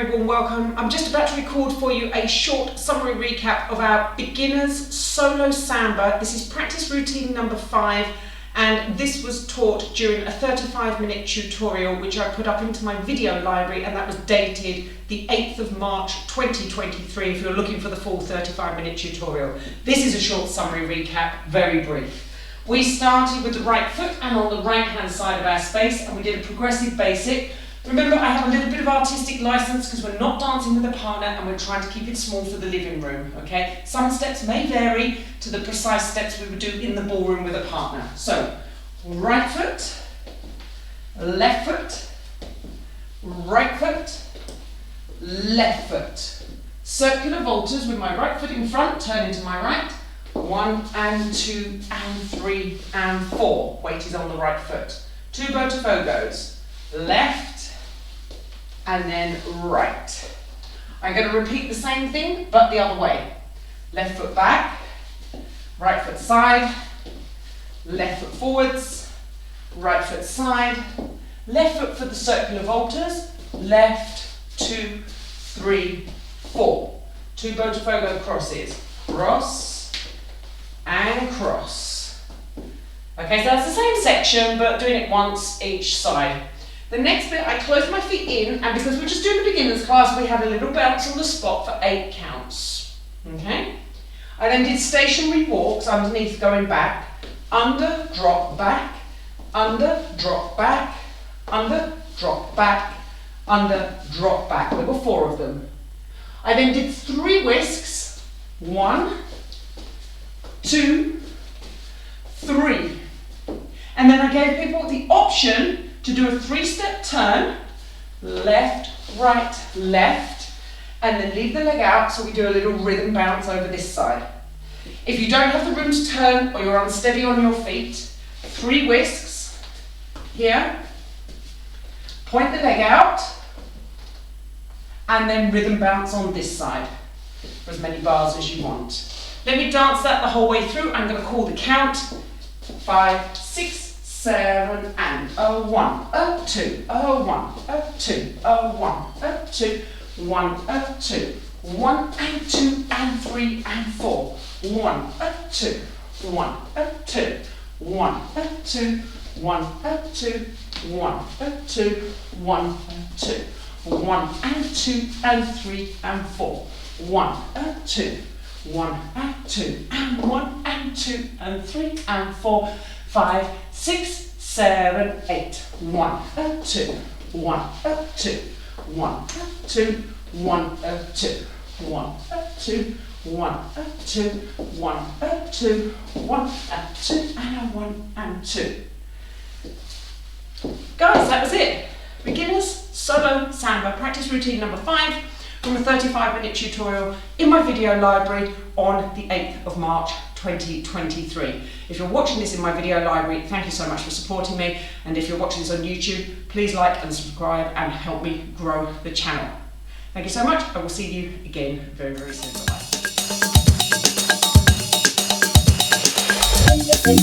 very warm welcome. I'm just about to record for you a short summary recap of our beginners solo samba. This is practice routine number 5, and this was taught during a 35-minute tutorial which I put up into my video library, and that was dated the 8th of March 2023 if you're looking for the full 35-minute tutorial. This is a short summary recap, very brief. We started with the right foot and on the right hand side of our space, and we did a progressive basic. Remember, I have a little bit of artistic license because we're not dancing with a partner and we're trying to keep it small for the living room, okay? Some steps may vary to the precise steps we would do in the ballroom with a partner. So, right foot, left foot, right foot, left foot. Circular voltas with my right foot in front, turning to my right. 1 and 2 and 3 and 4. Weight is on the right foot. 2 Botafogos. Left and then right. I'm going to repeat the same thing but the other way. Left foot back, right foot side, left foot forwards, right foot side, left foot for the circular voltas, left, 2, 3, 4. 2 Botafogo crosses. Cross and cross. Okay, so that's the same section but doing it once each side. The next bit, I close my feet in, and because we're just doing the beginners class, we had a little bounce on the spot for 8 counts. Okay? I then did stationary walks underneath going back, under, drop back, under, drop back, under, drop back, under, drop back. There were 4 of them. I then did 3 whisks, 1, 2, 3. And then I gave people the option to do a 3-step turn, left, right, left, and then leave the leg out so we do a little rhythm bounce over this side. If you don't have the room to turn or you're unsteady on your feet, 3 whisks, here, point the leg out, and then rhythm bounce on this side for as many bars as you want. Let me dance that the whole way through. I'm going to call the count. 5, 6, 7 and 1, 2, 1, 2, 1, 2, 1, 2, 1 and 2 and 3 and 4. 1, 2, 1, 2, 1, 2, 1, 2, 1, 2, 1, 2, 1 and 2 and 3 and 4. 1, 2, 1 and 2 and 1 and 2 and 3 and 4. 5, 6, 7, 8. 1, 2, 1, 2, 1, 2, 1, 2, 1, 2, 1, 2, 1, 2, 1, 2, and 1 and 2. Guys, that was it. Beginners solo samba practice routine number 5 from a 35-minute tutorial in my video library on the 8th of March 2023. If you're watching this in my video library, thank you so much for supporting me, and if you're watching this on YouTube, please like and subscribe and help me grow the channel. Thank you so much. I will see you again very, very soon. Bye-bye.